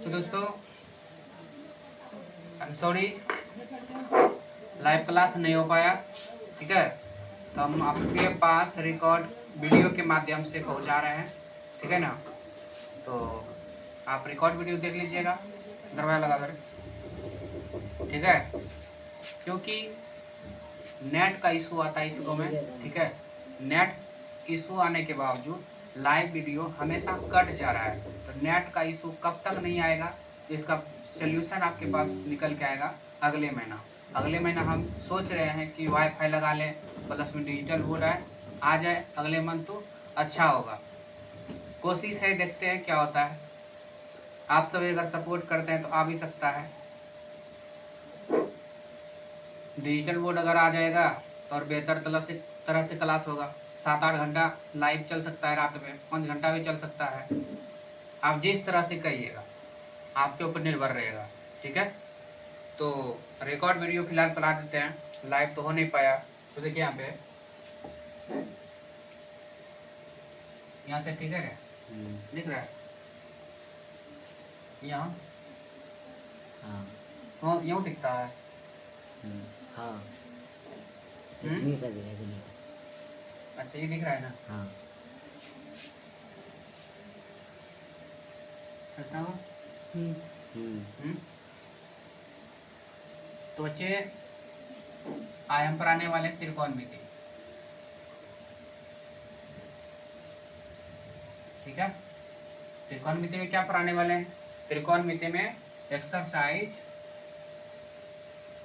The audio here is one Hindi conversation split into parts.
तो दोस्तों I am sorry live class नहीं हो पाया, ठीक है। तो हम आपके पास रिकॉर्ड वीडियो के माध्यम से पहुंचा रहे हैं, ठीक है ना। तो आप रिकॉर्ड वीडियो देख लीजिएगा दरवाजा लगा कर, ठीक है। क्योंकि नेट का इशू आता है इस गाँव में, ठीक है। नेट इशू आने के बावजूद लाइव वीडियो हमेशा कट जा रहा है। तो नेट का इशू कब तक नहीं आएगा, इसका सोल्यूशन आपके पास निकल के आएगा अगले महीना। अगले महीना हम सोच रहे हैं कि वाईफाई लगा लें, प्लस में डिजिटल बोर्ड आ जाए अगले मंथ, तो अच्छा होगा। कोशिश है, देखते हैं क्या होता है। आप सभी अगर सपोर्ट करते हैं तो आ भी सकता है। डिजिटल बोर्ड अगर आ जाएगा तो और बेहतर तरह से क्लास होगा। 7-8 घंटा लाइव चल सकता है, रात में 5 घंटा भी चल सकता है। आप जिस तरह से कहिएगा आपके ऊपर निर्भर रहेगा, ठीक है। तो रिकॉर्ड वीडियो फिलहाल चला देते हैं, लाइव तो हो नहीं पाया। तो देखिए यहाँ पे, यहाँ से ठीक है, दिख रहा है यहाँ, हाँ यूँ दिखता है, हाँ अच्छा ये दिख रहा है ना। हाँ अच्छा हो। तो बच्चे आज हम पढ़ाने वाले त्रिकोणमिति, ठीक है। त्रिकोणमिति में क्या पढ़ाने वाले हैं? त्रिकोणमिति में एक्सरसाइज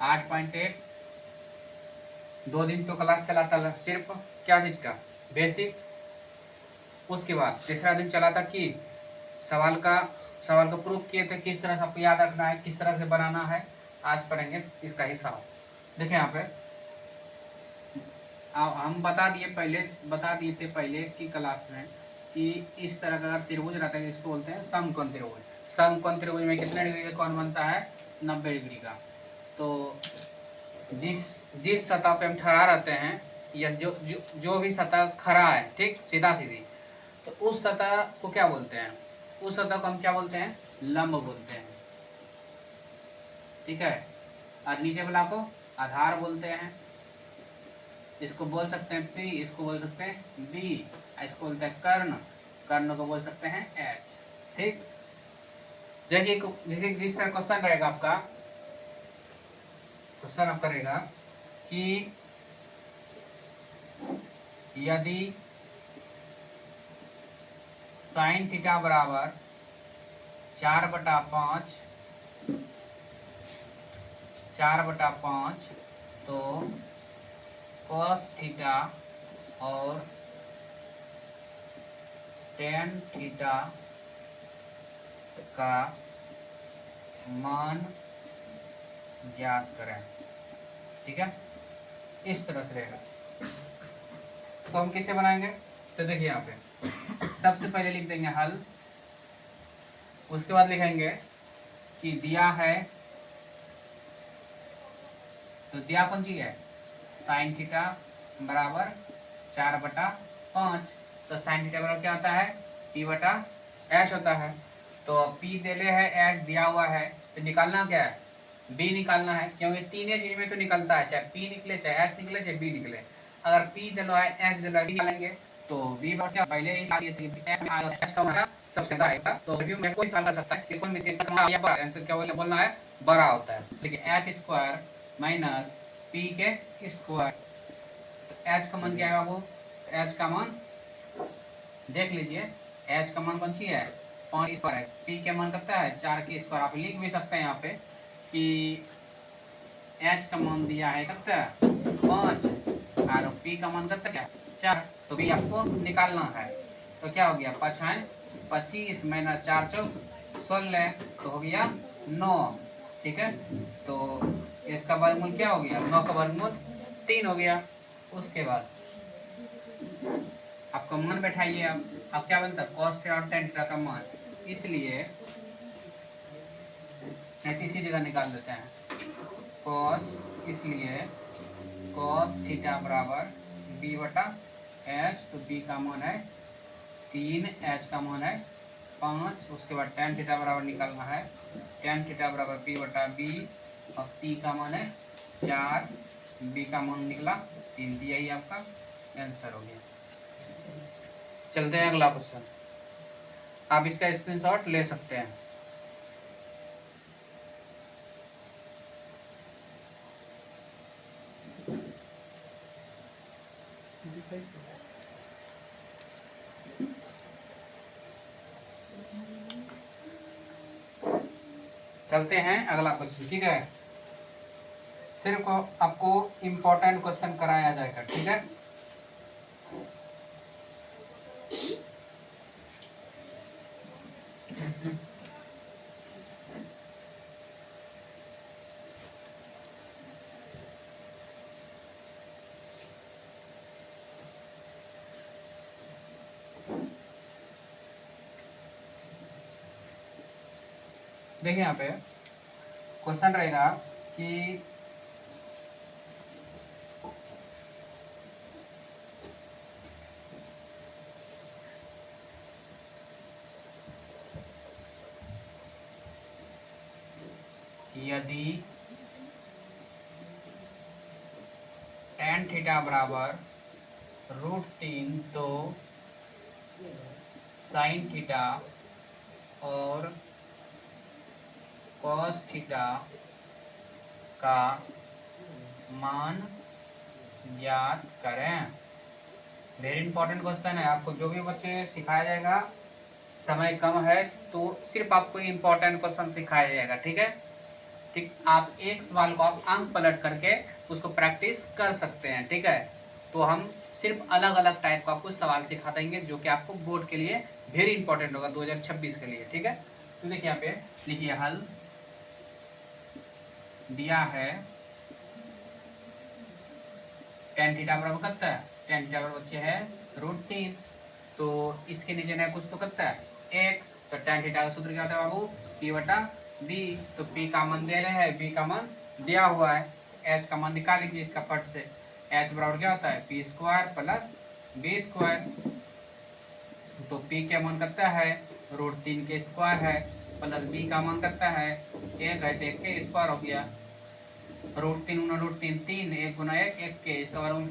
8.8 2 दिन तो क्लास चला था, सिर्फ क्या चीज का बेसिक। उसके बाद तीसरा दिन चला था कि सवाल को प्रूफ किए थे, किस तरह से आपको याद रखना है, किस तरह से बनाना है। आज पढ़ेंगे इसका हिसाब। देखिए यहाँ पे हम बता दिए थे पहले की क्लास में कि इस तरह का त्रिभुज रहता है, इसको बोलते हैं समकोण त्रिभुज। समकोण त्रिभुज में कितने डिग्री का कोण बनता है? 90 डिग्री का। तो जिस सतह पे हम खड़ा रहते हैं, या जो भी सतह खड़ा है, ठीक, सीधा सीधी, तो उस सतह को क्या बोलते हैं? उस सतह को हम क्या बोलते हैं? लंब बोलते हैं, ठीक है। और नीचे वाला को आधार बोलते हैं। इसको बोल सकते हैं P, इसको बोल सकते हैं B, इसको बोलते हैं कर्ण, कर्ण को बोल सकते हैं H, ठीक। देखिए जिस तरह क्वेश्चन रहेगा आपका, क्वेश्चन आप करेगा कि यदि साइन थीटा बराबर 4/5 तो cos थीटा और tan थीटा का मान ज्ञात करें, ठीक है। इस तरह से रहेगा। तो हम कैसे बनाएंगे? तो देखिए यहाँ पे सबसे पहले लिख देंगे हल, उसके बाद लिखेंगे कि दिया है, तो दिया कौन चीज है? साइन थीटा बराबर 4/5। तो साइन थीटा बराबर क्या होता है? P/H होता है। तो P देले है, H दिया हुआ है, तो निकालना क्या है? B निकालना है, क्योंकि तीनों चीज में तो निकलता है, चाहे P निकले, चाहे H निकले, चाहे B निकले। अगर P दिलो है, H दिलो है, निकालेंगे तो B बराबर पहले ही H का मान सबसे बड़ा आएगा। तो रिव्यू में कोई सवाल कर सकता है कि कौन मित्र का मान बड़ा, आंसर क्या बोलना है? बड़ा होता है। देखिए H² माइनस P के स्क्वायर, H का मान क्या है बाबू? H का मान देख लीजिए, H का मान कौन सी है? 5 स्क्वायर है। P का मान कितना है? 4 के स्क्वायर। आप लिख भी सकते हैं यहाँ पे कि H का मान दिया है कितना? 5 और P का मान कितना क्या? 4। तो भी आपको निकालना है। तो क्या हो गया? 5 है 25 माइनस 4 × 16, तो हो गया 9, ठीक है। तो इसका वर्गमूल क्या हो गया? 9 का वर्गमूल 3 हो गया। उसके बाद आपका मान बैठाइए, आप क्या बनता है? cos थीटा और tan थीटा का मान, इसलिए इसी जगह निकाल देते हैं cos, इसलिए cos थीटा बराबर B/H। तो B का मान है 3, H का मान है 5, उसके बाद tan थीटा बराबर निकालना है tan थीटा बराबर p बटा b, और p का मान है 4, b का मान निकला 3, यही आपका आंसर हो गया। चलते हैं अगला क्वेश्चन, आप इसका स्क्रीनशॉट ले सकते हैं। चलते हैं अगला क्वेश्चन, ठीक है। सिर्फ आपको इम्पोर्टेंट क्वेश्चन कराया जाएगा, ठीक है। देखिए यहाँ पे क्वेश्चन रहेगा कि यदि tan थीटा बराबर √3 तो sin थीटा और cos थीटा का मान ज्ञात करें। वेरी इंपॉर्टेंट क्वेश्चन है, आपको जो भी बच्चे सिखाया जाएगा, समय कम है तो सिर्फ आपको इम्पोर्टेंट क्वेश्चन सिखाया जाएगा, ठीक है। ठीक, आप एक सवाल को आप अंक पलट करके उसको प्रैक्टिस कर सकते हैं, ठीक है। तो हम सिर्फ अलग अलग टाइप का आपको सवाल सिखा देंगे जो कि आपको बोर्ड के लिए वेरी इंपॉर्टेंट होगा 2026 के लिए, ठीक है। तो देखिए यहाँ पे लिखिए, हल दिया है tan थीटा बराबर कितना है, tan थीटा बराबर बच्चे है √3, तो इसके नीचे ना कुछ तो कितना है 1, तो tan थीटा का सूत्र क्या होता है बाबू, p बटा b, तो p का मान दे रहे हैं, b का मान दिया हुआ है, h का मान निकाल लीजिए इसका फट से, h बराबर क्या होता है p² प्लस b², तो p का मान कितना है √3 के स्क्वायर है, प्लस b का मान कितना है 1 है, तो 1 के स्क्वायर हो गया, √3 गुना √3 3, 1 गुना 1 1 के, इसका वर्गमूल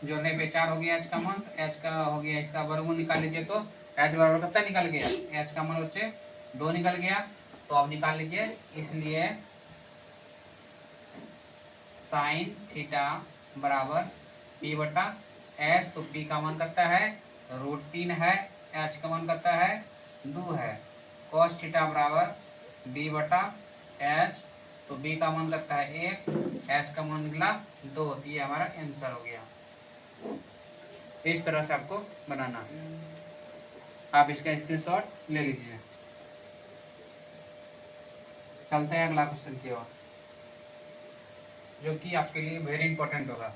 जोड़ने पे 4 हो गया, h का मान, h का हो गया, इसका वर्गमूल निकाल लीजिए, तो h बराबर कितना निकल गया, h का मान बच्चे 2 निकल गया, तो आप निकाल लीजिए। इसलिए साइन थीटा बराबर p बटा h, तो p का मान कितना है √3 है, h का मान कितना है 2 है, cos थीटा बराबर b बटा h, तो b का मान लगता है 1, h का मान निकला 2, तो ये हमारा आंसर हो गया। इस तरह से आपको बनाना है, आप इसका स्क्रीनशॉट ले लीजिए। चलते हैं अगला क्वेश्चन की ओर, जो कि आपके लिए वेरी इंपॉर्टेंट होगा।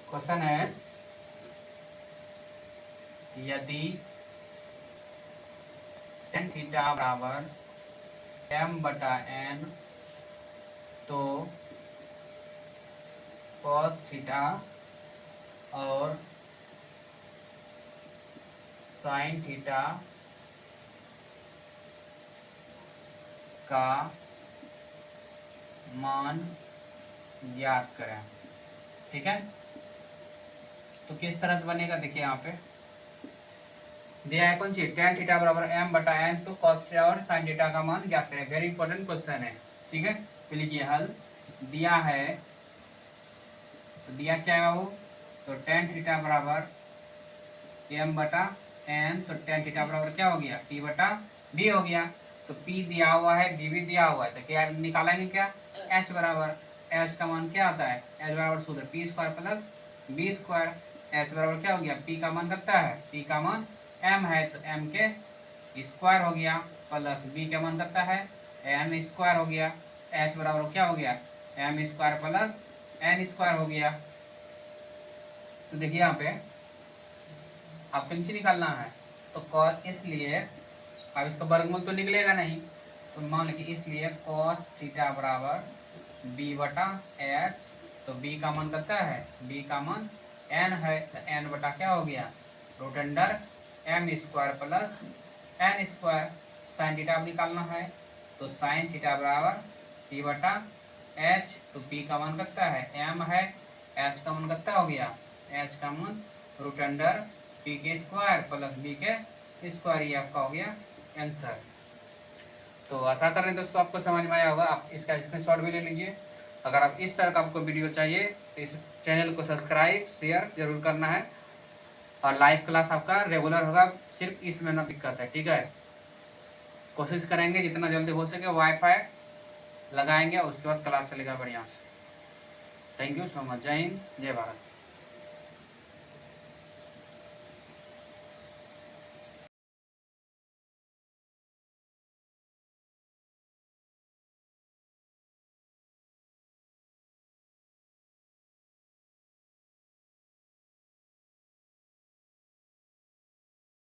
क्वेश्चन है, यदि tan थीटा बराबर m बटा n, तो cos थीटा और sin थीटा का मान ज्ञात करें, ठीक है। तो किस तरह से बनेगा, देखिए यहाँ पे दिया है कौन चीज, tan थीटा बराबर m बटा n, तो cos थीटा और sin थीटा का मान ज्ञात करें। वेरी इंपॉर्टेंट क्वेश्चन है, ठीक है। तो लिखिए, हल दिया है, तो दिया क्या है बाबू, तो tan थीटा बराबर m बटा n, तो tan थीटा बराबर क्या हो गया p बटा b हो गया, तो p दिया हुआ है, b भी दिया हुआ है, तो क्या निकालेंगे, क्या h बराबर, h का मान क्या आता है, h बराबर सूत्र p² प्लस b², h बराबर क्या हो गया, p का मान कितना है, p का मान m है, तो m के स्क्वायर हो गया, प्लस b का मान कितना है n² हो गया, h बराबर क्या हो गया m² प्लस n² हो गया। तो देखिए यहाँ पे आपको नीचे निकालना है, तो cos इसलिए अब इसका वर्गमूल तो निकलेगा नहीं, तो मान लीजिए इसलिए cos थीटा बराबर b बटा h। तो b का मान कितना है, b का मान n है, तो n बटा क्या हो गया, root under m square plus n square. Sine theta निकालना है, तो साइन थीटा बराबर p बटा h। तो p का मान कितना है, m है, h का मान कितना हो गया, h का मान रूट अंडर p के स्क्वायर प्लस b के स्क्वायर। ये आपका हो गया आंसर। तो आशा कर रहे हैं दोस्तों आपको समझ में आया होगा। आप इसका स्क्रीनशॉट भी ले लीजिए। अगर आप इस तरह का आपको वीडियो चाहिए तो इस चैनल को सब्सक्राइब शेयर जरूर करना है, और लाइव क्लास आपका रेगुलर होगा, सिर्फ इसमें ना दिक्कत है, ठीक है। कोशिश करेंगे जितना जल्दी हो सके वाईफाई लगाएंगे, उसके बाद क्लास चलेगा बढ़िया से। Thank you so much. जय हिंद, जय भारत।